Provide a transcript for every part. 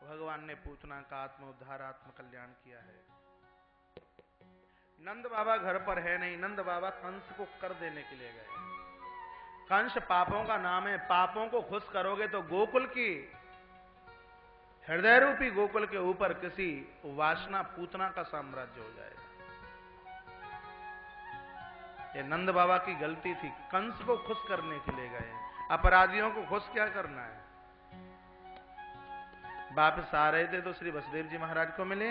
भगवान ने पूतना का आत्म उद्धार आत्म कल्याण किया है। नंद बाबा घर पर है नहीं, नंद बाबा कंस को कर देने के लिए गए। कंस पापों का नाम है, पापों को खुश करोगे तो गोकुल की हृदय रूपी गोकुल के ऊपर किसी वासना पूतना का साम्राज्य हो जाएगा। ये नंद बाबा की गलती थी, कंस को खुश करने के लिए गए। अपराधियों को खुश क्या करना है। वापस आ रहे थे तो श्री वसुदेव जी महाराज को मिले।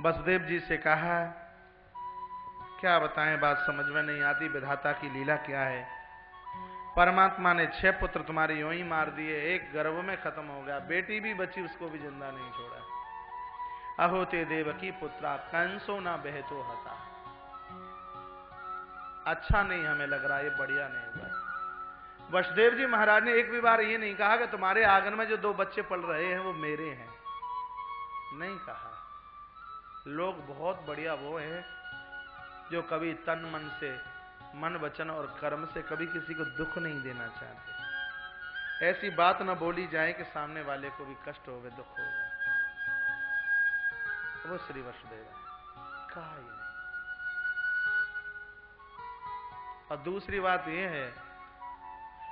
वसुदेव जी से कहा क्या बताएं, बात समझ में नहीं आती, विधाता की लीला क्या है। परमात्मा ने 6 पुत्र तुम्हारे यूं ही मार दिए, एक गर्भ में खत्म हो गया, बेटी भी बची, उसको भी जिंदा नहीं छोड़ा। अहो ते देवकी पुत्रा कंसो ना बहतो हता। अच्छा नहीं हमें लग रहा, ये बढ़िया नहीं हुआ। वसुदेव जी महाराज ने एक भी बार ये नहीं कहा कि तुम्हारे आंगन में जो 2 बच्चे पल रहे हैं वो मेरे हैं, नहीं कहा। लोग बहुत बढ़िया वो है जो कभी तन मन से, मन वचन और कर्म से कभी किसी को दुख नहीं देना चाहते। ऐसी बात न बोली जाए कि सामने वाले को भी कष्ट होवे, दुख होगा। वो श्री वसुदेव कहा ही नहीं। और दूसरी बात यह है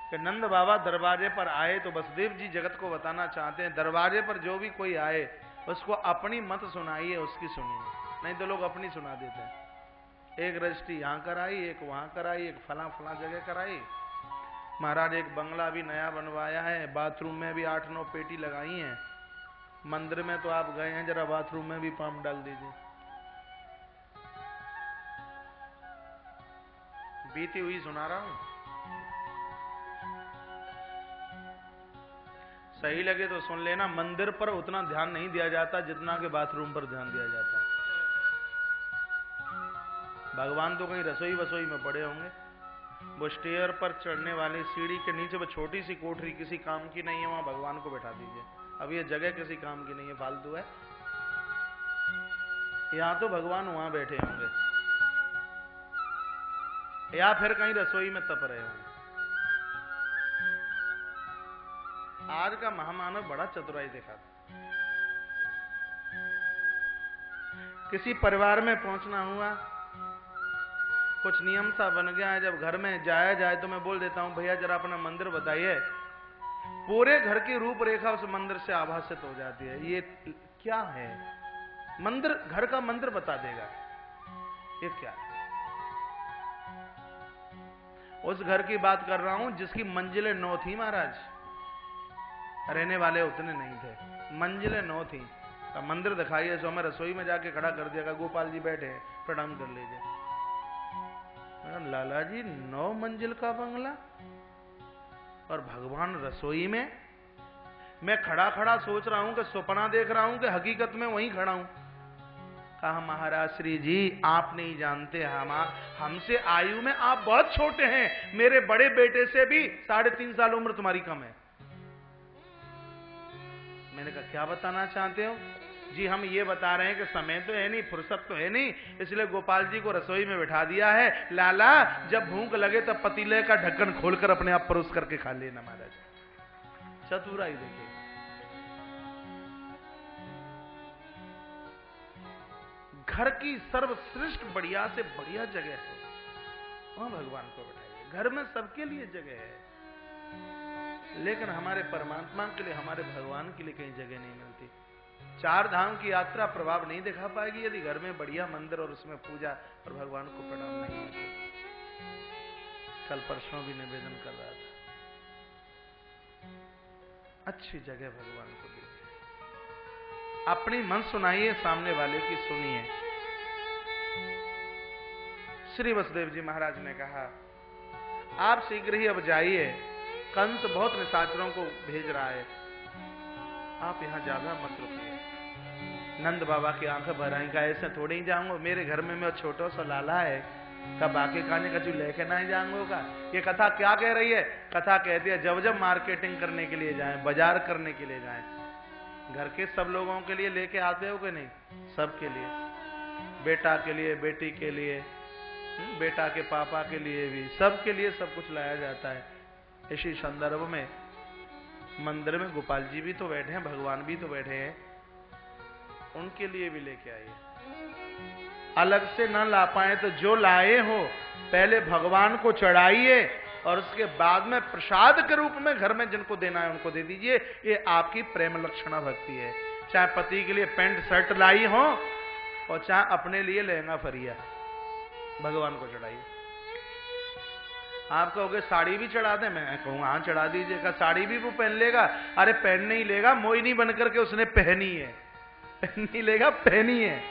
कि नंद बाबा दरवाजे पर आए तो वसुदेव जी जगत को बताना चाहते हैं, दरवाजे पर जो भी कोई आए उसको अपनी मत सुनाइए, उसकी सुनिए, नहीं तो लोग अपनी सुना देते हैं। एक रजिस्ट्री यहां कराई, एक वहां कराई, एक फला फला जगह कराई। महाराज एक बंगला भी नया बनवाया है, बाथरूम में भी 8-9 पेटी लगाई हैं। मंदिर में तो आप गए हैं, जरा बाथरूम में भी पंप डाल दीजिए। बीती हुई सुना रहा हूं, सही लगे तो सुन लेना। मंदिर पर उतना ध्यान नहीं दिया जाता जितना कि बाथरूम पर ध्यान दिया जाता है। भगवान तो कहीं रसोई वसोई में पड़े होंगे। वो स्टेयर पर चढ़ने वाली सीढ़ी के नीचे वो छोटी सी कोठरी किसी काम की नहीं है, वहां भगवान को बैठा दीजिए। अब ये जगह किसी काम की नहीं है, फालतू है। यहां तो भगवान वहां बैठे होंगे या फिर कहीं रसोई में तप रहे होंगे। आज का महामानव बड़ा चतुराई दिखाता। किसी परिवार में पहुंचना हुआ, कुछ नियम सा बन गया है, जब घर में जाया जाए तो मैं बोल देता हूं भैया जरा अपना मंदिर बताइए। पूरे घर की रूपरेखा उस मंदिर से आभासित हो जाती है। ये क्या है, मंदिर, घर का मंदिर बता देगा ये क्या है। उस घर की बात कर रहा हूं जिसकी मंजिलें 9 थी महाराज, रहने वाले उतने नहीं थे, मंजिलें 9 थी। तो मंदिर दिखाइए, सो मैं रसोई में जाके खड़ा कर दिया, गोपाल जी बैठे हैं, प्रणाम कर लीजिए। लाला जी 9 मंजिल का बंगला और भगवान रसोई में। मैं खड़ा खड़ा सोच रहा हूं कि सपना देख रहा हूं कि हकीकत में वहीं खड़ा हूं। कहा महाराज श्री जी आप नहीं जानते, हमसे आयु में आप बहुत छोटे हैं, मेरे बड़े बेटे से भी 3.5 साल उम्र तुम्हारी कम है। मैंने कहा क्या बताना चाहते हो जी। हम ये बता रहे हैं कि समय तो है नहीं, फुर्सत तो है नहीं, इसलिए गोपाल जी को रसोई में बैठा दिया है। लाला जब भूख लगे तब पतीले का ढक्कन खोलकर अपने आप परोस करके खा लेना। महाराज चतुराई देखिए। घर की सर्वश्रेष्ठ बढ़िया से बढ़िया जगह है, वहां भगवान को बैठाइए। घर में सबके लिए जगह है, लेकिन हमारे परमात्मा के लिए, हमारे भगवान के लिए कहीं जगह नहीं मिलती। 4 धाम की यात्रा प्रभाव नहीं दिखा पाएगी यदि घर में बढ़िया मंदिर और उसमें पूजा और भगवान को प्रणाम नहीं है। कल परसों भी निवेदन कर रहा था, अच्छी जगह भगवान को दीजिए, अपनी मन सुनाइए, सामने वाले की सुनिए। श्री वसुदेव जी महाराज ने कहा आप शीघ्र ही अब जाइए, कंस बहुत निशाचरों को भेज रहा है, आप यहां ज्यादा मत रुकिए। नंद बाबा की आंखें भर आई, का ऐसे थोड़ी ही जाऊंगा, मेरे घर में मैं छोटा सा लाला है, का बाकी खाने का चू लेके ना ही जाऊंगा। ये कथा क्या कह रही है? कथा कहती है जब जब मार्केटिंग करने के लिए जाएं, बाजार करने के लिए जाएं, घर के सब लोगों के लिए लेके आते हो कि नहीं? सबके लिए, बेटा के लिए, बेटी के लिए, बेटा के पापा के लिए भी, सबके लिए सब कुछ लाया जाता है। इसी संदर्भ में मंदिर में गोपाल जी भी तो बैठे हैं, भगवान भी तो बैठे हैं, उनके लिए भी लेके आइए। अलग से ना ला पाए तो जो लाए हो पहले भगवान को चढ़ाइए और उसके बाद में प्रसाद के रूप में घर में जिनको देना है उनको दे दीजिए। ये आपकी प्रेम लक्षणा भक्ति है। चाहे पति के लिए पैंट शर्ट लाई हो और चाहे अपने लिए लहंगा फरिया, भगवान को चढ़ाइए। आप कहोगे साड़ी भी चढ़ा दे, मैं कहूँगा हाँ चढ़ा दीजिएगा। साड़ी भी वो पहन लेगा? अरे पहन नहीं लेगा, मोहिनी बन करके उसने पहनी है, पहन नहीं लेगा, पहनी है,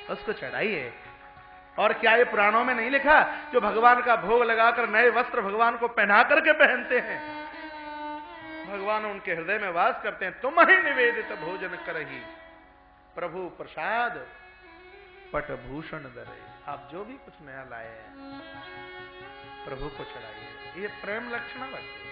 उसको चढ़ाइए। और क्या ये पुराणों में नहीं लिखा, जो भगवान का भोग लगाकर नए वस्त्र भगवान को पहना करके पहनते हैं, भगवान उनके हृदय में वास करते हैं। तुम ही निवेदित भोजन करही प्रभु प्रसाद पट भूषण दरे। आप जो भी कुछ नया लाए हैं प्रभु को चढ़ाइए। ये प्रेम लक्षण भक्ति।